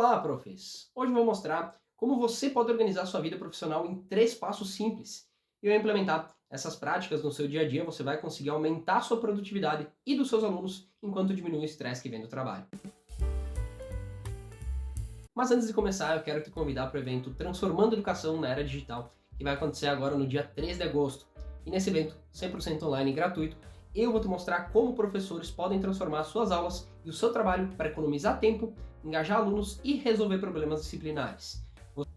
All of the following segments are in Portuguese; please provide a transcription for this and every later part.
Olá, profs! Hoje eu vou mostrar como você pode organizar sua vida profissional em 3 passos simples. E ao implementar essas práticas no seu dia a dia, você vai conseguir aumentar sua produtividade e dos seus alunos, enquanto diminui o estresse que vem do trabalho. Mas antes de começar, eu quero te convidar para o evento Transformando a Educação na Era Digital, que vai acontecer agora no dia 3 de agosto. E nesse evento, 100% online e gratuito, eu vou te mostrar como professores podem transformar suas aulas e o seu trabalho para economizar tempo, engajar alunos e resolver problemas disciplinares.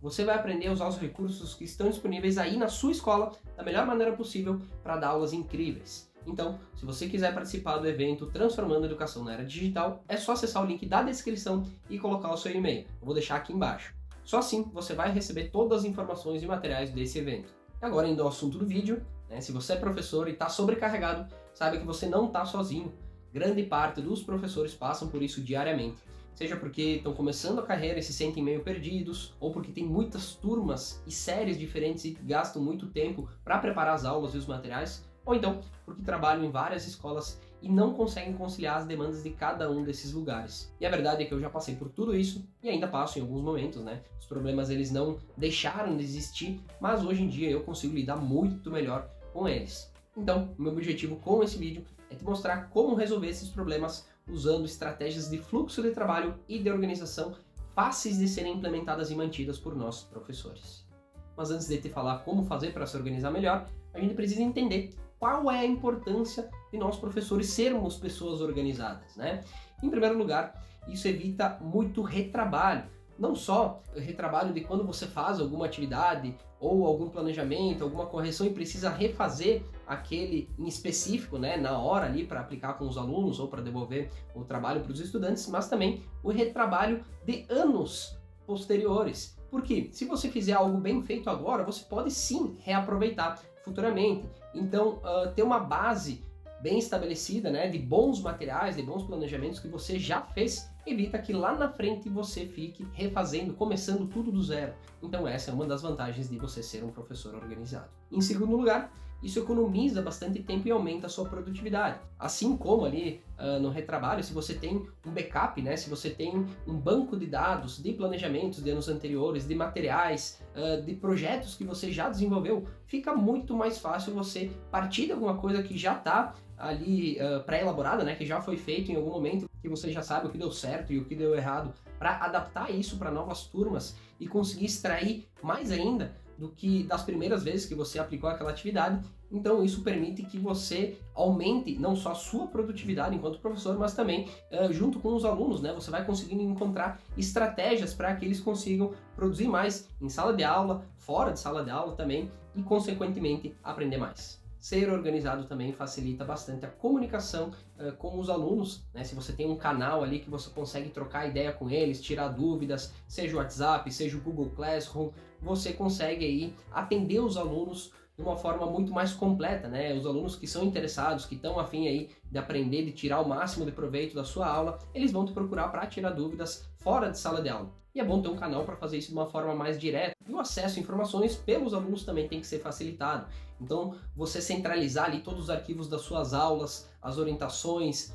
Você vai aprender a usar os recursos que estão disponíveis aí na sua escola da melhor maneira possível para dar aulas incríveis. Então, se você quiser participar do evento Transformando a Educação na Era Digital, é só acessar o link da descrição e colocar o seu e-mail. Eu vou deixar aqui embaixo. Só assim você vai receber todas as informações e materiais desse evento. E agora, indo ao assunto do vídeo, se você é professor e está sobrecarregado, saiba que você não está sozinho. Grande parte dos professores passam por isso diariamente. Seja porque estão começando a carreira e se sentem meio perdidos, ou porque tem muitas turmas e séries diferentes e gastam muito tempo para preparar as aulas e os materiais, ou então porque trabalham em várias escolas e não conseguem conciliar as demandas de cada um desses lugares. E a verdade é que eu já passei por tudo isso e ainda passo em alguns momentos, Os problemas eles não deixaram de existir, mas hoje em dia eu consigo lidar muito melhor com eles. Então, o meu objetivo com esse vídeo é te mostrar como resolver esses problemas usando estratégias de fluxo de trabalho e de organização fáceis de serem implementadas e mantidas por nossos professores. Mas antes de te falar como fazer para se organizar melhor, a gente precisa entender qual é a importância de nós professores sermos pessoas organizadas, Em primeiro lugar, isso evita muito retrabalho. Não só retrabalho de quando você faz alguma atividade ou algum planejamento, alguma correção e precisa refazer aquele em específico, na hora ali para aplicar com os alunos ou para devolver o trabalho para os estudantes, mas também o retrabalho de anos posteriores. Porque se você fizer algo bem feito agora, você pode sim reaproveitar futuramente. Então, ter uma base bem estabelecida, de bons materiais, de bons planejamentos que você já fez, evita que lá na frente você fique refazendo, começando tudo do zero. Então essa é uma das vantagens de você ser um professor organizado. Em segundo lugar, isso economiza bastante tempo e aumenta a sua produtividade. Assim como ali no retrabalho, se você tem um backup, se você tem um banco de dados, de planejamentos de anos anteriores, de materiais, de projetos que você já desenvolveu, fica muito mais fácil você partir de alguma coisa que já está ali pré-elaborada, que já foi feito em algum momento, que você já sabe o que deu certo e o que deu errado, para adaptar isso para novas turmas e conseguir extrair mais ainda do que das primeiras vezes que você aplicou aquela atividade. Então isso permite que você aumente não só a sua produtividade enquanto professor, mas também junto com os alunos, Você vai conseguindo encontrar estratégias para que eles consigam produzir mais em sala de aula, fora de sala de aula também e consequentemente aprender mais. Ser organizado também facilita bastante a comunicação com os alunos, Se você tem um canal ali que você consegue trocar ideia com eles, tirar dúvidas, seja o WhatsApp, seja o Google Classroom, você consegue aí atender os alunos de uma forma muito mais completa, Os alunos que são interessados, que estão a fim aí de aprender, de tirar o máximo de proveito da sua aula, eles vão te procurar para tirar dúvidas fora de sala de aula. E é bom ter um canal para fazer isso de uma forma mais direta. E o acesso a informações pelos alunos também tem que ser facilitado. Então, você centralizar ali todos os arquivos das suas aulas, as orientações,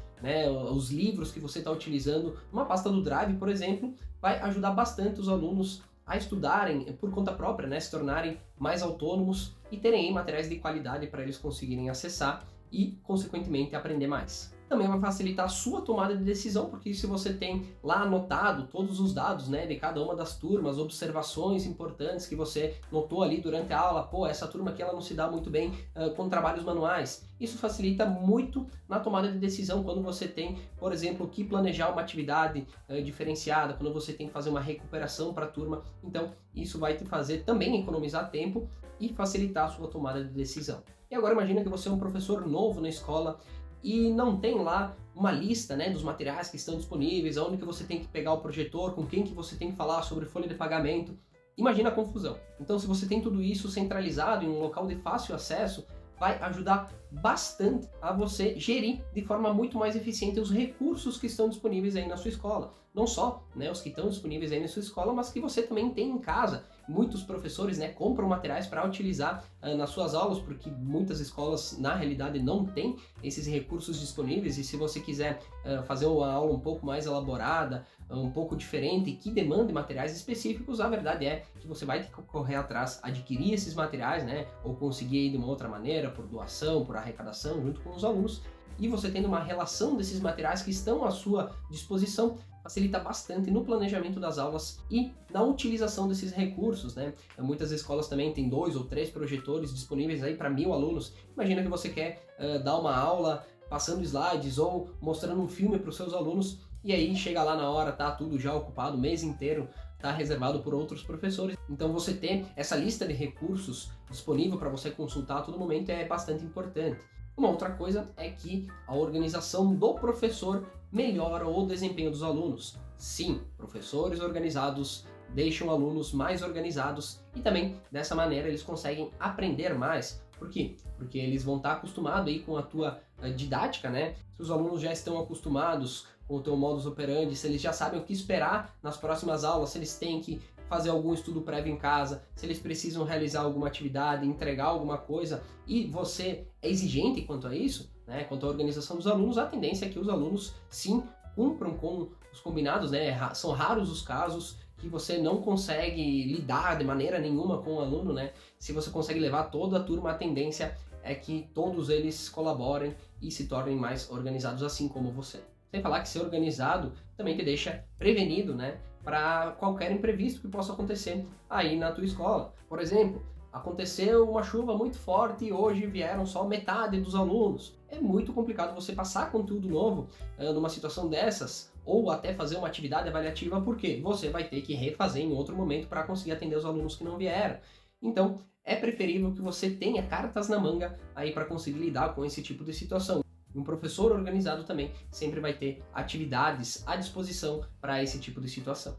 os livros que você está utilizando, uma pasta do Drive, por exemplo, vai ajudar bastante os alunos a estudarem por conta própria, se tornarem mais autônomos e terem aí materiais de qualidade para eles conseguirem acessar e, consequentemente, aprender mais. Também vai facilitar a sua tomada de decisão, porque se você tem lá anotado todos os dados, de cada uma das turmas, observações importantes que você notou ali durante a aula, essa turma aqui ela não se dá muito bem com trabalhos manuais. Isso facilita muito na tomada de decisão quando você tem, por exemplo, que planejar uma atividade diferenciada, quando você tem que fazer uma recuperação para a turma. Então, isso vai te fazer também economizar tempo e facilitar a sua tomada de decisão. E agora imagina que você é um professor novo na escola e não tem lá uma lista dos materiais que estão disponíveis, aonde que você tem que pegar o projetor, com quem que você tem que falar sobre folha de pagamento. Imagina a confusão. Então, se você tem tudo isso centralizado em um local de fácil acesso, vai ajudar bastante a você gerir de forma muito mais eficiente os recursos que estão disponíveis aí na sua escola. Não só os que estão disponíveis aí na sua escola, mas que você também tem em casa. Muitos professores compram materiais para utilizar nas suas aulas, porque muitas escolas na realidade não têm esses recursos disponíveis, e se você quiser fazer uma aula um pouco mais elaborada, um pouco diferente e que demande materiais específicos, a verdade é que você vai ter que correr atrás, adquirir esses materiais, né, ou conseguir de uma outra maneira, por doação, por arrecadação, junto com os alunos, e você tendo uma relação desses materiais que estão à sua disposição, facilita bastante no planejamento das aulas e na utilização desses recursos, né? Muitas escolas também têm 2 ou 3 projetores disponíveis aí para 1000 alunos. Imagina que você quer dar uma aula passando slides ou mostrando um filme para os seus alunos e aí chega lá na hora, tá tudo já ocupado, o mês inteiro está reservado por outros professores. Então você ter essa lista de recursos disponível para você consultar a todo momento é bastante importante. Uma outra coisa é que a organização do professor melhora o desempenho dos alunos. Sim, professores organizados deixam alunos mais organizados e também dessa maneira eles conseguem aprender mais. Por quê? Porque eles vão estar acostumados aí com a tua didática, né? Se os alunos já estão acostumados com o teu modus operandi, se eles já sabem o que esperar nas próximas aulas, se eles têm que fazer algum estudo prévio em casa, se eles precisam realizar alguma atividade, entregar alguma coisa e você é exigente quanto a isso, né, quanto à organização dos alunos, a tendência é que os alunos sim cumpram com os combinados, né? São raros os casos que você não consegue lidar de maneira nenhuma com o aluno, né? Se você consegue levar toda a turma, a tendência é que todos eles colaborem e se tornem mais organizados assim como você. Sem falar que ser organizado também te deixa prevenido, né, para qualquer imprevisto que possa acontecer aí na tua escola. Por exemplo, aconteceu uma chuva muito forte e hoje vieram só metade dos alunos. É muito complicado você passar conteúdo novo numa situação dessas, ou até fazer uma atividade avaliativa, porque você vai ter que refazer em outro momento para conseguir atender os alunos que não vieram. Então, é preferível que você tenha cartas na manga aí para conseguir lidar com esse tipo de situação. Um professor organizado também sempre vai ter atividades à disposição para esse tipo de situação.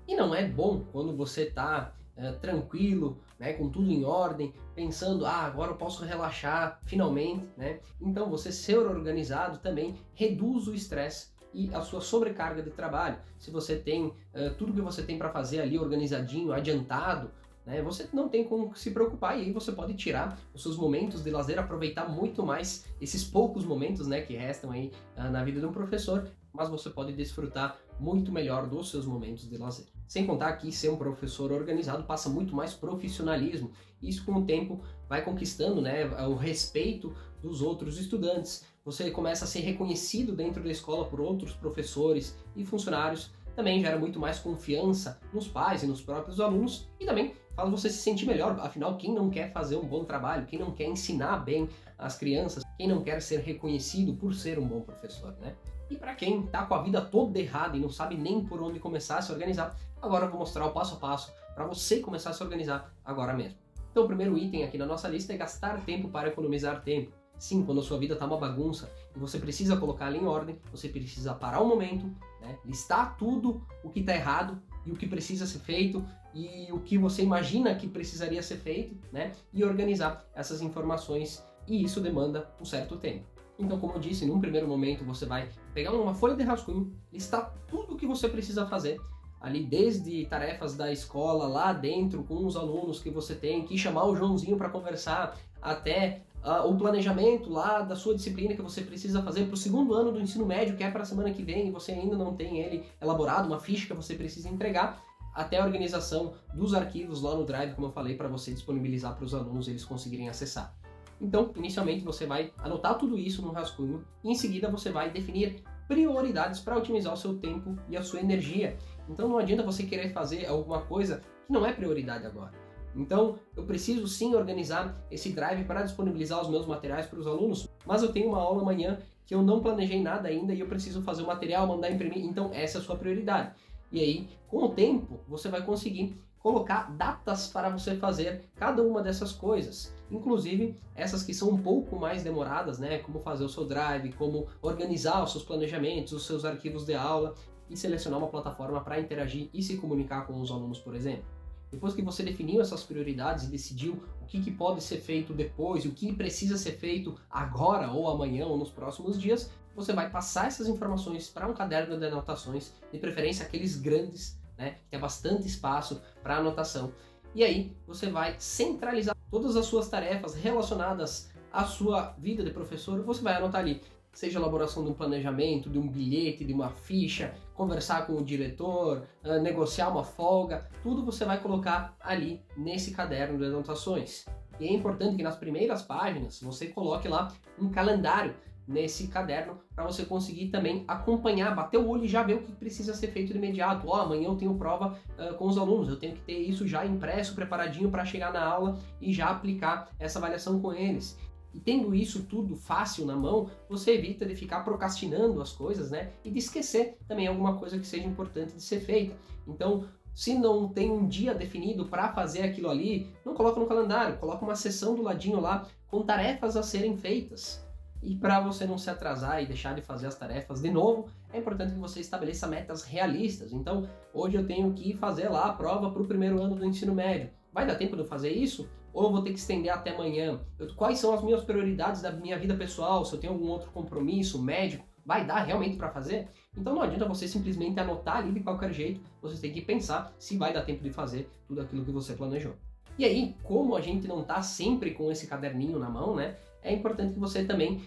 E não é bom quando você está tranquilo, né, com tudo em ordem, pensando, agora eu posso relaxar finalmente, né? Então você ser organizado também reduz o estresse e a sua sobrecarga de trabalho. Se você tem tudo que você tem para fazer ali organizadinho, adiantado, né, você não tem como se preocupar e aí você pode tirar os seus momentos de lazer, aproveitar muito mais esses poucos momentos, né, que restam aí na vida de um professor, mas você pode desfrutar muito melhor dos seus momentos de lazer. Sem contar que ser um professor organizado passa muito mais profissionalismo. Isso com o tempo vai conquistando, né, o respeito dos outros estudantes. Você começa a ser reconhecido dentro da escola por outros professores e funcionários. Também gera muito mais confiança nos pais e nos próprios alunos e também faz você se sentir melhor. Afinal, quem não quer fazer um bom trabalho, quem não quer ensinar bem as crianças, quem não quer ser reconhecido por ser um bom professor, né? E para quem está com a vida toda errada e não sabe nem por onde começar a se organizar, agora eu vou mostrar o passo a passo para você começar a se organizar agora mesmo. Então o primeiro item aqui na nossa lista é gastar tempo para economizar tempo. Sim, quando a sua vida está uma bagunça e você precisa colocar ela em ordem, você precisa parar um momento, né, listar tudo o que está errado e o que precisa ser feito e o que você imagina que precisaria ser feito, né, e organizar essas informações, e isso demanda um certo tempo. Então, como eu disse, num primeiro momento você vai pegar uma folha de rascunho, listar tudo o que você precisa fazer, ali desde tarefas da escola lá dentro com os alunos que você tem que chamar o Joãozinho para conversar, até o planejamento lá da sua disciplina que você precisa fazer para o segundo ano do ensino médio, que é para a semana que vem, e você ainda não tem ele elaborado, uma ficha que você precisa entregar, até a organização dos arquivos lá no Drive, como eu falei, para você disponibilizar para os alunos eles conseguirem acessar. Então, inicialmente você vai anotar tudo isso no rascunho e em seguida você vai definir prioridades para otimizar o seu tempo e a sua energia. Então não adianta você querer fazer alguma coisa que não é prioridade agora. Então eu preciso sim organizar esse Drive para disponibilizar os meus materiais para os alunos, mas eu tenho uma aula amanhã que eu não planejei nada ainda e eu preciso fazer o material, mandar imprimir, então essa é a sua prioridade. E aí, com o tempo, você vai conseguir colocar datas para você fazer cada uma dessas coisas, inclusive essas que são um pouco mais demoradas, né, como fazer o seu Drive, como organizar os seus planejamentos, os seus arquivos de aula e selecionar uma plataforma para interagir e se comunicar com os alunos, por exemplo. Depois que você definiu essas prioridades e decidiu o que pode ser feito depois e o que precisa ser feito agora ou amanhã ou nos próximos dias, você vai passar essas informações para um caderno de anotações, de preferência aqueles grandes, né, que tem bastante espaço para anotação. E aí você vai centralizar todas as suas tarefas relacionadas à sua vida de professor, você vai anotar ali seja a elaboração de um planejamento, de um bilhete, de uma ficha, conversar com o diretor, negociar uma folga, tudo você vai colocar ali nesse caderno de anotações. E é importante que nas primeiras páginas você coloque lá um calendário nesse caderno para você conseguir também acompanhar, bater o olho e já ver o que precisa ser feito de imediato. Amanhã eu tenho prova com os alunos, eu tenho que ter isso já impresso, preparadinho para chegar na aula e já aplicar essa avaliação com eles. E tendo isso tudo fácil na mão, você evita de ficar procrastinando as coisas, né? E de esquecer também alguma coisa que seja importante de ser feita. Então, se não tem um dia definido para fazer aquilo ali, não coloca no calendário, coloca uma seção do ladinho lá com tarefas a serem feitas. E para você não se atrasar e deixar de fazer as tarefas de novo, é importante que você estabeleça metas realistas. Então, hoje eu tenho que fazer lá a prova para o primeiro ano do ensino médio. Vai dar tempo de eu fazer isso? Ou eu vou ter que estender até amanhã? Quais são as minhas prioridades da minha vida pessoal? Se eu tenho algum outro compromisso médico, vai dar realmente para fazer? Então não adianta você simplesmente anotar ali de qualquer jeito, você tem que pensar se vai dar tempo de fazer tudo aquilo que você planejou. E aí, como a gente não está sempre com esse caderninho na mão, né? É importante que você também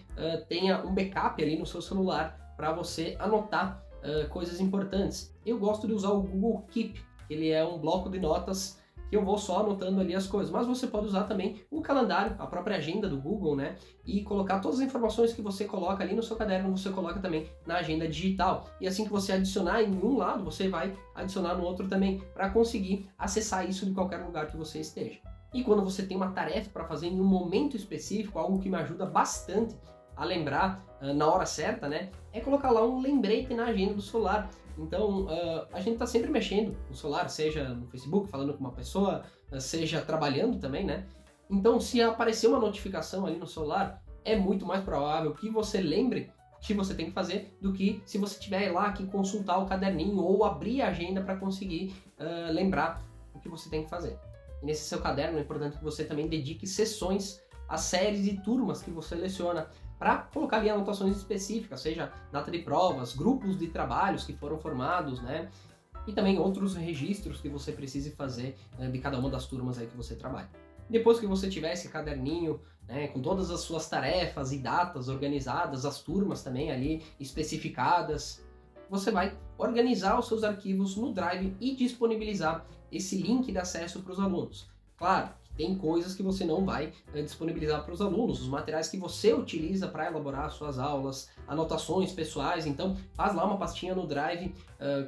tenha um backup ali no seu celular para você anotar coisas importantes. Eu gosto de usar o Google Keep, ele é um bloco de notas que eu vou só anotando ali as coisas, mas você pode usar também o calendário, a própria agenda do Google, né? E colocar todas as informações que você coloca ali no seu caderno, você coloca também na agenda digital. E assim que você adicionar em um lado, você vai adicionar no outro também, para conseguir acessar isso de qualquer lugar que você esteja. E quando você tem uma tarefa para fazer em um momento específico, algo que me ajuda bastante a lembrar na hora certa, né? É colocar lá um lembrete na agenda do celular. Então, a gente está sempre mexendo no celular, seja no Facebook, falando com uma pessoa, seja trabalhando também, né? Então, se aparecer uma notificação ali no celular, é muito mais provável que você lembre o que você tem que fazer do que se você tiver lá que consultar o caderninho ou abrir a agenda para conseguir lembrar o que você tem que fazer. E nesse seu caderno é importante que você também dedique sessões às séries e turmas que você seleciona para colocar ali anotações específicas, seja data de provas, grupos de trabalhos que foram formados, né? E também outros registros que você precise fazer de cada uma das turmas aí que você trabalha. Depois que você tiver esse caderninho, né, com todas as suas tarefas e datas organizadas, as turmas também ali especificadas, você vai organizar os seus arquivos no Drive e disponibilizar esse link de acesso para os alunos. Claro, tem coisas que você não vai disponibilizar para os alunos, os materiais que você utiliza para elaborar as suas aulas, anotações pessoais, então faz lá uma pastinha no Drive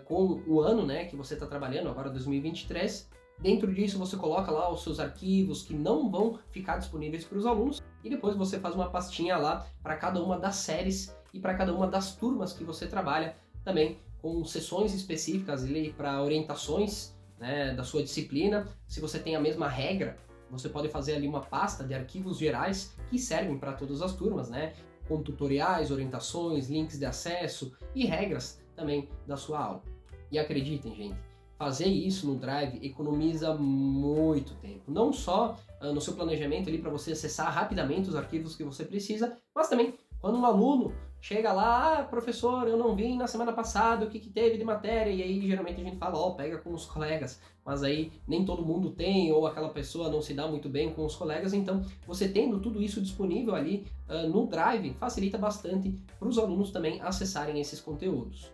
com o ano, né, que você está trabalhando, agora 2023. Dentro disso você coloca lá os seus arquivos que não vão ficar disponíveis para os alunos e depois você faz uma pastinha lá para cada uma das séries e para cada uma das turmas que você trabalha, também com sessões específicas para orientações, né, da sua disciplina. Se você tem a mesma regra, você pode fazer ali uma pasta de arquivos gerais que servem para todas as turmas, né, com tutoriais, orientações, links de acesso e regras também da sua aula. E acreditem, gente, fazer isso no Drive economiza muito tempo, não só no seu planejamento ali para você acessar rapidamente os arquivos que você precisa, mas também quando um aluno chega lá, professor, eu não vim na semana passada, o que teve de matéria? E aí geralmente a gente fala, pega com os colegas, mas aí nem todo mundo tem, ou aquela pessoa não se dá muito bem com os colegas, então você tendo tudo isso disponível ali no Drive, facilita bastante para os alunos também acessarem esses conteúdos.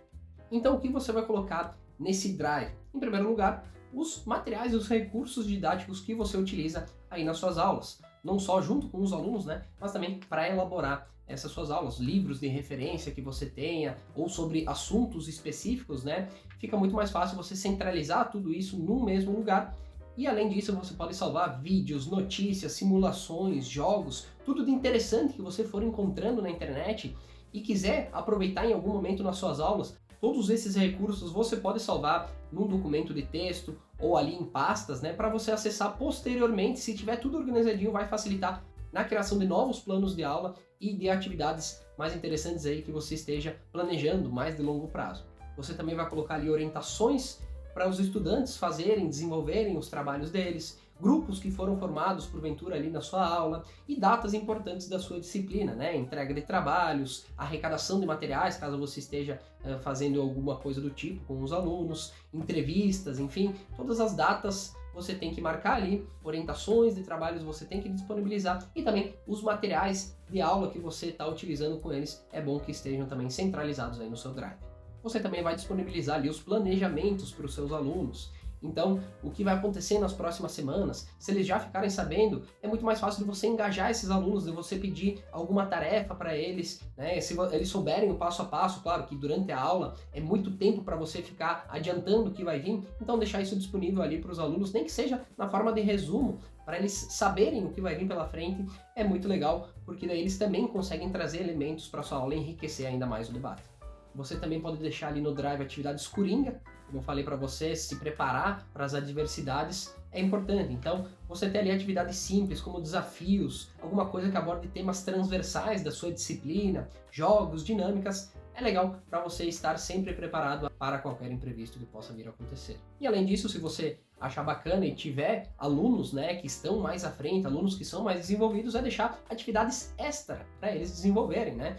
Então o que você vai colocar nesse Drive? Em primeiro lugar, os materiais e os recursos didáticos que você utiliza aí nas suas aulas, não só junto com os alunos, né, mas também para elaborar essas suas aulas, livros de referência que você tenha, ou sobre assuntos específicos, né? Fica muito mais fácil você centralizar tudo isso num mesmo lugar. E além disso, você pode salvar vídeos, notícias, simulações, jogos, tudo de interessante que você for encontrando na internet e quiser aproveitar em algum momento nas suas aulas. Todos esses recursos você pode salvar num documento de texto ou ali em pastas, né? Para você acessar posteriormente. Se tiver tudo organizadinho, vai facilitar na criação de novos planos de aula e de atividades mais interessantes aí que você esteja planejando mais de longo prazo. Você também vai colocar ali orientações para os estudantes fazerem, desenvolverem os trabalhos deles, grupos que foram formados porventura ali na sua aula e datas importantes da sua disciplina, né? Entrega de trabalhos, arrecadação de materiais, caso você esteja fazendo alguma coisa do tipo com os alunos, entrevistas, enfim, todas as datas você tem que marcar ali, orientações de trabalhos você tem que disponibilizar e também os materiais de aula que você está utilizando com eles, é bom que estejam também centralizados aí no seu Drive. Você também vai disponibilizar ali os planejamentos para os seus alunos. Então, o que vai acontecer nas próximas semanas, se eles já ficarem sabendo, é muito mais fácil de você engajar esses alunos, de você pedir alguma tarefa para eles, né? Se eles souberem o passo a passo, claro que durante a aula é muito tempo para você ficar adiantando o que vai vir, então deixar isso disponível ali para os alunos, nem que seja na forma de resumo, para eles saberem o que vai vir pela frente, é muito legal, porque daí eles também conseguem trazer elementos para sua aula e enriquecer ainda mais o debate. Você também pode deixar ali no Drive atividades coringa, como eu falei para você, se preparar para as adversidades é importante. Então, você ter ali atividades simples, como desafios, alguma coisa que aborde temas transversais da sua disciplina, jogos, dinâmicas, é legal para você estar sempre preparado para qualquer imprevisto que possa vir a acontecer. E além disso, se você achar bacana e tiver alunos, né, que estão mais à frente, alunos que são mais desenvolvidos, é deixar atividades extra para eles desenvolverem, né?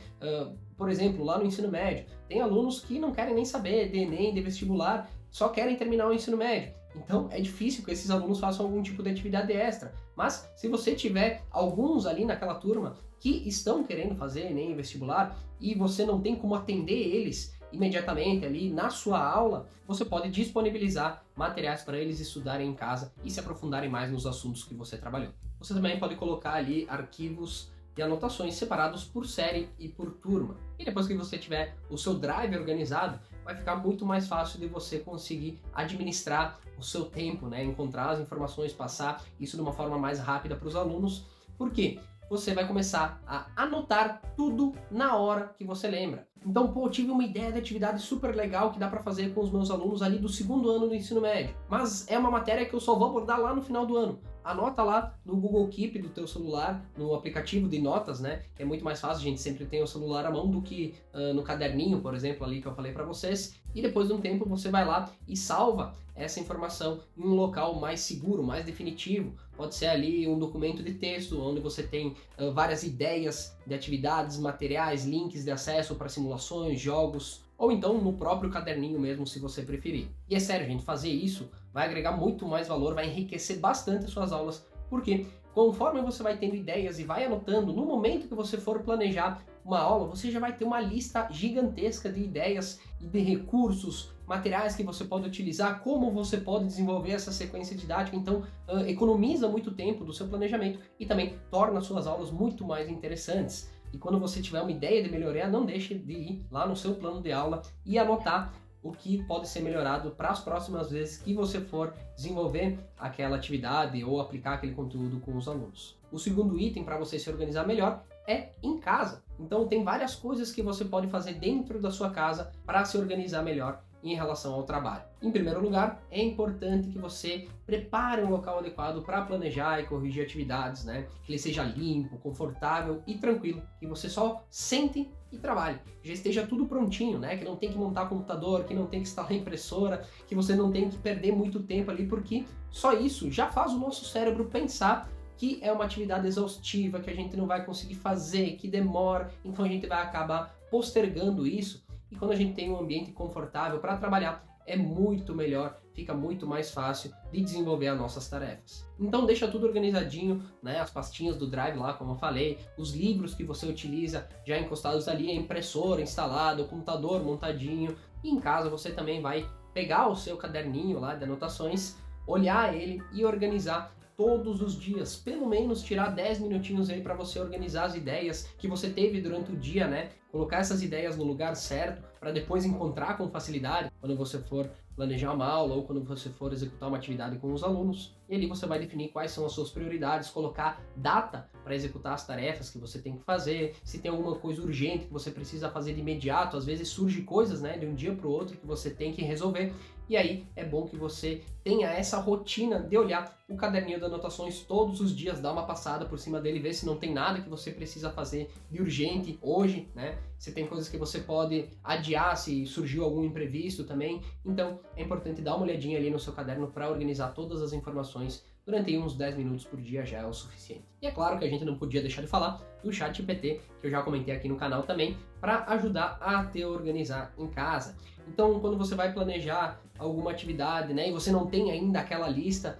Por exemplo, lá no ensino médio, tem alunos que não querem nem saber de Enem, de vestibular, só querem terminar o ensino médio. Então é difícil que esses alunos façam algum tipo de atividade extra. Mas se você tiver alguns ali naquela turma que estão querendo fazer Enem e vestibular e você não tem como atender eles imediatamente ali na sua aula, você pode disponibilizar materiais para eles estudarem em casa e se aprofundarem mais nos assuntos que você trabalhou. Você também pode colocar ali arquivos de anotações separados por série e por turma. E depois que você tiver o seu Drive organizado, vai ficar muito mais fácil de você conseguir administrar o seu tempo, né? Encontrar as informações, passar isso de uma forma mais rápida para os alunos. Por quê? Você vai começar a anotar tudo na hora que você lembra. Então, pô, tive uma ideia de atividade super legal que dá para fazer com os meus alunos ali do segundo ano do ensino médio. Mas é uma matéria que eu só vou abordar lá no final do ano. Anota lá no Google Keep do teu celular, no aplicativo de notas, né? É muito mais fácil, a gente sempre tem o celular à mão do que no caderninho, por exemplo, ali que eu falei para vocês. E depois de um tempo você vai lá e salva essa informação em um local mais seguro, mais definitivo. Pode ser ali um documento de texto, onde você tem várias ideias de atividades, materiais, links de acesso para simulações, jogos, ou então no próprio caderninho mesmo, se você preferir. E é sério, gente, fazer isso vai agregar muito mais valor, vai enriquecer bastante as suas aulas, porque conforme você vai tendo ideias e vai anotando, no momento que você for planejar uma aula, você já vai ter uma lista gigantesca de ideias e de recursos, materiais que você pode utilizar, como você pode desenvolver essa sequência didática. Então, economiza muito tempo do seu planejamento e também torna suas aulas muito mais interessantes. E quando você tiver uma ideia de melhorar, não deixe de ir lá no seu plano de aula e anotar o que pode ser melhorado para as próximas vezes que você for desenvolver aquela atividade ou aplicar aquele conteúdo com os alunos. O segundo item para você se organizar melhor é em casa. Então tem várias coisas que você pode fazer dentro da sua casa para se organizar melhor em relação ao trabalho. Em primeiro lugar, é importante que você prepare um local adequado para planejar e corrigir atividades, né? Que ele seja limpo, confortável e tranquilo, que você só sente e trabalhe. Já esteja tudo prontinho, né? Que não tem que montar computador, que não tem que instalar impressora, que você não tem que perder muito tempo ali, porque só isso já faz o nosso cérebro pensar que é uma atividade exaustiva, que a gente não vai conseguir fazer, que demora, então a gente vai acabar postergando isso. E quando a gente tem um ambiente confortável para trabalhar, é muito melhor, fica muito mais fácil de desenvolver as nossas tarefas. Então deixa tudo organizadinho, né? As pastinhas do Drive lá, como eu falei, os livros que você utiliza já encostados ali, a impressora instalada, o computador montadinho. E em casa você também vai pegar o seu caderninho lá de anotações, olhar ele e organizar todos os dias, pelo menos tirar 10 minutinhos aí para você organizar as ideias que você teve durante o dia, né? Colocar essas ideias no lugar certo para depois encontrar com facilidade quando você for planejar uma aula ou quando você for executar uma atividade com os alunos. E ali você vai definir quais são as suas prioridades, colocar data para executar as tarefas que você tem que fazer, se tem alguma coisa urgente que você precisa fazer de imediato, às vezes surge coisas, né, de um dia para o outro que você tem que resolver. E aí é bom que você tenha essa rotina de olhar o caderninho de anotações todos os dias, dar uma passada por cima dele, ver se não tem nada que você precisa fazer de urgente hoje, né? Se tem coisas que você pode adiar se surgiu algum imprevisto também. Então é importante dar uma olhadinha ali no seu caderno para organizar todas as informações. Durante uns 10 minutos por dia já é o suficiente. E é claro que a gente não podia deixar de falar do ChatGPT, que eu já comentei aqui no canal também, para ajudar a te organizar em casa. Então, quando você vai planejar alguma atividade, né, e você não tem ainda aquela lista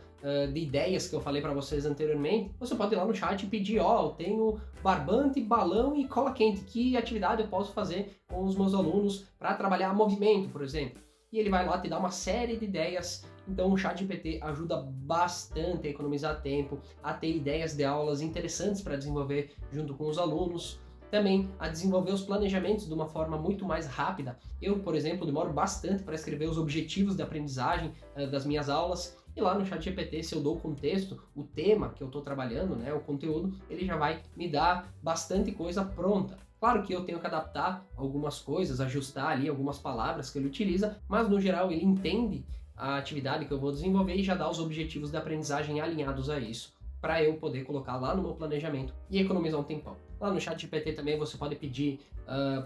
de ideias que eu falei para vocês anteriormente, você pode ir lá no chat e pedir, eu tenho barbante, balão e cola quente, que atividade eu posso fazer com os meus alunos para trabalhar movimento, por exemplo. E ele vai lá te dar uma série de ideias. Então o ChatGPT ajuda bastante a economizar tempo, a ter ideias de aulas interessantes para desenvolver junto com os alunos, também a desenvolver os planejamentos de uma forma muito mais rápida. Eu, por exemplo, demoro bastante para escrever os objetivos de aprendizagem das minhas aulas, e lá no ChatGPT, se eu dou o contexto, o tema que eu estou trabalhando, né, o conteúdo, ele já vai me dar bastante coisa pronta. Claro que eu tenho que adaptar algumas coisas, ajustar ali algumas palavras que ele utiliza, mas no geral ele entende a atividade que eu vou desenvolver e já dá os objetivos de aprendizagem alinhados a isso, para eu poder colocar lá no meu planejamento e economizar um tempão. Lá no ChatGPT também você pode pedir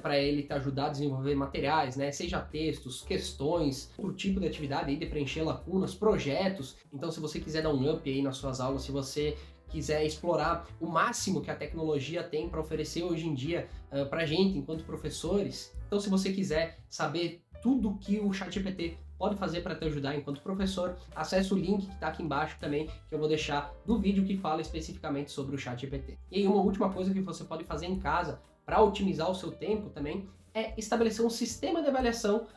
para ele te ajudar a desenvolver materiais, né? Seja textos, questões, outro tipo de atividade aí de preencher lacunas, projetos. Então se você quiser dar um up aí nas suas aulas, se você quiser explorar o máximo que a tecnologia tem para oferecer hoje em dia para a gente enquanto professores, então se você quiser saber tudo que o ChatGPT pode fazer para te ajudar enquanto professor, acesse o link que está aqui embaixo também, que eu vou deixar do vídeo que fala especificamente sobre o ChatGPT. E aí uma última coisa que você pode fazer em casa para otimizar o seu tempo também é estabelecer um sistema de avaliação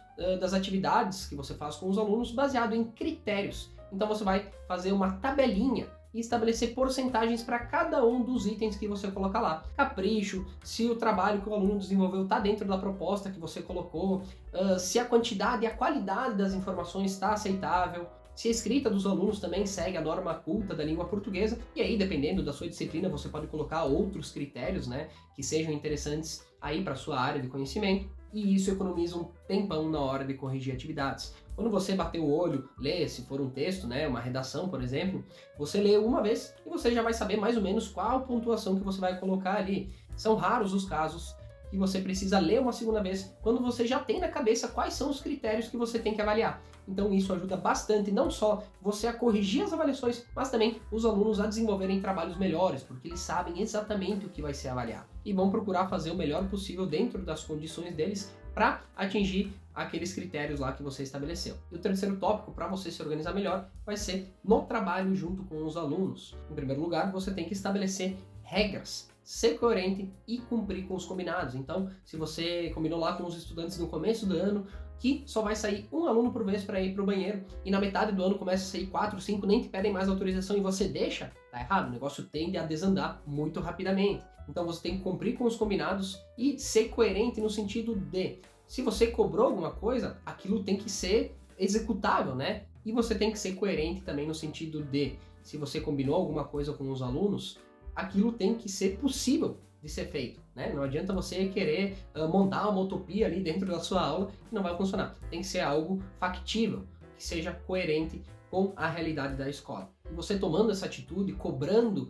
das atividades que você faz com os alunos baseado em critérios. Então você vai fazer uma tabelinha e estabelecer porcentagens para cada um dos itens que você colocar lá. Capricho, se o trabalho que o aluno desenvolveu está dentro da proposta que você colocou, se a quantidade e a qualidade das informações está aceitável, se a escrita dos alunos também segue a norma culta da língua portuguesa, e aí, dependendo da sua disciplina, você pode colocar outros critérios, né, que sejam interessantes aí para a sua área de conhecimento, e isso economiza um tempão na hora de corrigir atividades. Quando você bater o olho, lê, se for um texto, né, uma redação, por exemplo, você lê uma vez e você já vai saber mais ou menos qual pontuação que você vai colocar ali. São raros os casos que você precisa ler uma segunda vez, quando você já tem na cabeça quais são os critérios que você tem que avaliar. Então isso ajuda bastante, não só você a corrigir as avaliações, mas também os alunos a desenvolverem trabalhos melhores, porque eles sabem exatamente o que vai ser avaliado. E vão procurar fazer o melhor possível dentro das condições deles para atingir aqueles critérios lá que você estabeleceu. E o terceiro tópico, para você se organizar melhor, vai ser no trabalho junto com os alunos. Em primeiro lugar, você tem que estabelecer regras, ser coerente e cumprir com os combinados. Então, se você combinou lá com os estudantes no começo do ano que só vai sair um aluno por vez para ir para o banheiro, e na metade do ano começa a sair 4, 5, nem te pedem mais autorização e você deixa, tá errado, o negócio tende a desandar muito rapidamente. Então você tem que cumprir com os combinados e ser coerente no sentido de, se você cobrou alguma coisa, aquilo tem que ser executável, né? E você tem que ser coerente também no sentido de, se você combinou alguma coisa com os alunos, aquilo tem que ser possível de ser feito, né? Não adianta você querer montar uma utopia ali dentro da sua aula que não vai funcionar. Tem que ser algo factível, que seja coerente com a realidade da escola. E você tomando essa atitude, cobrando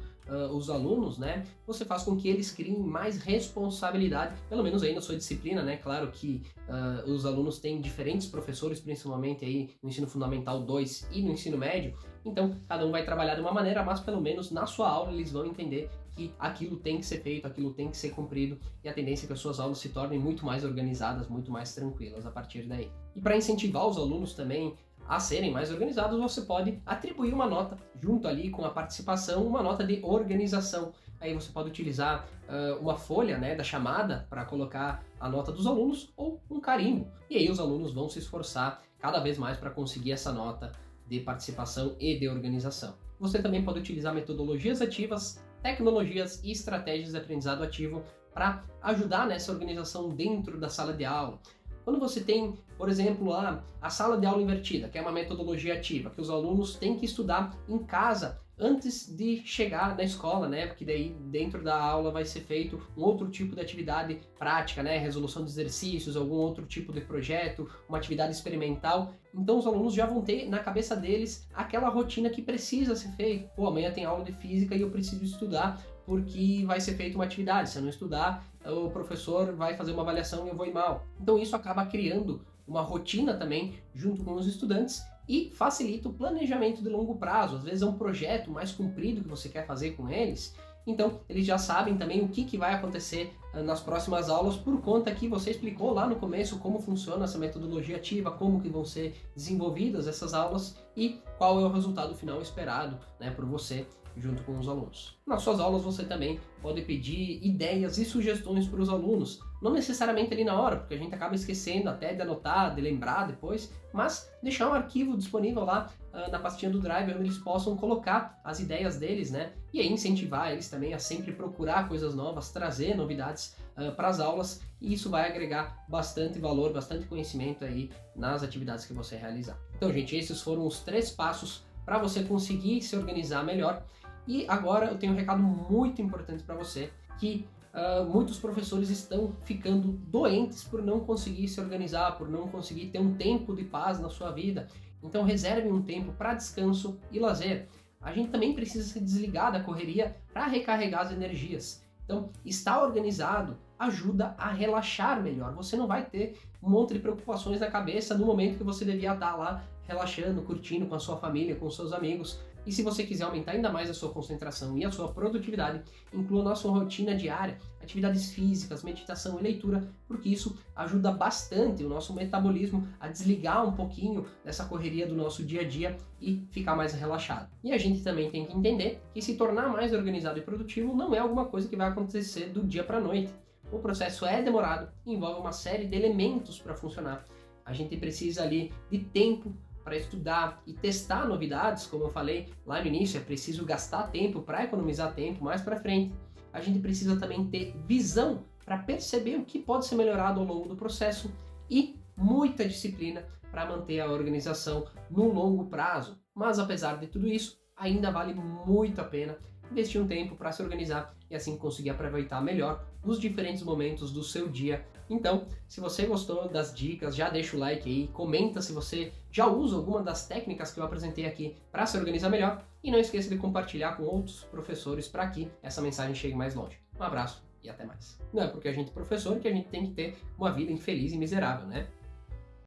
os alunos, né, você faz com que eles criem mais responsabilidade, pelo menos aí na sua disciplina, né? Claro que os alunos têm diferentes professores, principalmente aí no ensino fundamental 2 e no ensino médio, então cada um vai trabalhar de uma maneira, mas pelo menos na sua aula eles vão entender que aquilo tem que ser feito, aquilo tem que ser cumprido, e a tendência é que as suas aulas se tornem muito mais organizadas, muito mais tranquilas a partir daí. E para incentivar os alunos também a serem mais organizados, você pode atribuir uma nota junto ali com a participação, uma nota de organização. Aí você pode utilizar uma folha, né, da chamada para colocar a nota dos alunos, ou um carimbo. E aí os alunos vão se esforçar cada vez mais para conseguir essa nota de participação e de organização. Você também pode utilizar metodologias ativas, tecnologias e estratégias de aprendizado ativo para ajudar nessa organização dentro da sala de aula. Quando você tem, por exemplo, a sala de aula invertida, que é uma metodologia ativa, que os alunos têm que estudar em casa antes de chegar na escola, né? Porque daí dentro da aula vai ser feito um outro tipo de atividade prática, né? Resolução de exercícios, algum outro tipo de projeto, uma atividade experimental. Então os alunos já vão ter na cabeça deles aquela rotina que precisa ser feita. Pô, amanhã tem aula de física e eu preciso estudar porque vai ser feita uma atividade. Se eu não estudar, o professor vai fazer uma avaliação e eu vou ir mal. Então isso acaba criando uma rotina também junto com os estudantes e facilita o planejamento de longo prazo. Às vezes é um projeto mais comprido que você quer fazer com eles Então, eles já sabem também o que vai acontecer nas próximas aulas, por conta que você explicou lá no começo como funciona essa metodologia ativa, como que vão ser desenvolvidas essas aulas e qual é o resultado final esperado, né, por você junto com os alunos. Nas suas aulas você também pode pedir ideias e sugestões para os alunos, não necessariamente ali na hora, porque a gente acaba esquecendo até de anotar, de lembrar depois, mas deixar um arquivo disponível lá na pastinha do Drive, onde eles possam colocar as ideias deles, né? E aí incentivar eles também a sempre procurar coisas novas, trazer novidades para as aulas, e isso vai agregar bastante valor, bastante conhecimento aí nas atividades que você realizar. Então, gente, esses foram os 3 passos para você conseguir se organizar melhor. E agora eu tenho um recado muito importante para você, que muitos professores estão ficando doentes por não conseguir se organizar, por não conseguir ter um tempo de paz na sua vida. Então reserve um tempo para descanso e lazer. A gente também precisa se desligar da correria para recarregar as energias. Então, estar organizado ajuda a relaxar melhor. Você não vai ter um monte de preocupações na cabeça no momento que você devia estar lá relaxando, curtindo com a sua família, com seus amigos. E se você quiser aumentar ainda mais a sua concentração e a sua produtividade, inclua na sua rotina diária atividades físicas, meditação e leitura, porque isso ajuda bastante o nosso metabolismo a desligar um pouquinho dessa correria do nosso dia a dia e ficar mais relaxado. E a gente também tem que entender que se tornar mais organizado e produtivo não é alguma coisa que vai acontecer do dia para a noite. O processo é demorado e envolve uma série de elementos para funcionar. A gente precisa ali de tempo para estudar e testar novidades, como eu falei lá no início, é preciso gastar tempo para economizar tempo mais para frente. A gente precisa também ter visão para perceber o que pode ser melhorado ao longo do processo e muita disciplina para manter a organização no longo prazo. Mas apesar de tudo isso, ainda vale muito a pena investir um tempo para se organizar e assim conseguir aproveitar melhor os diferentes momentos do seu dia. Então, se você gostou das dicas, já deixa o like aí, comenta se você já usa alguma das técnicas que eu apresentei aqui para se organizar melhor e não esqueça de compartilhar com outros professores para que essa mensagem chegue mais longe. Um abraço e até mais. Não é porque a gente é professor que a gente tem que ter uma vida infeliz e miserável, né?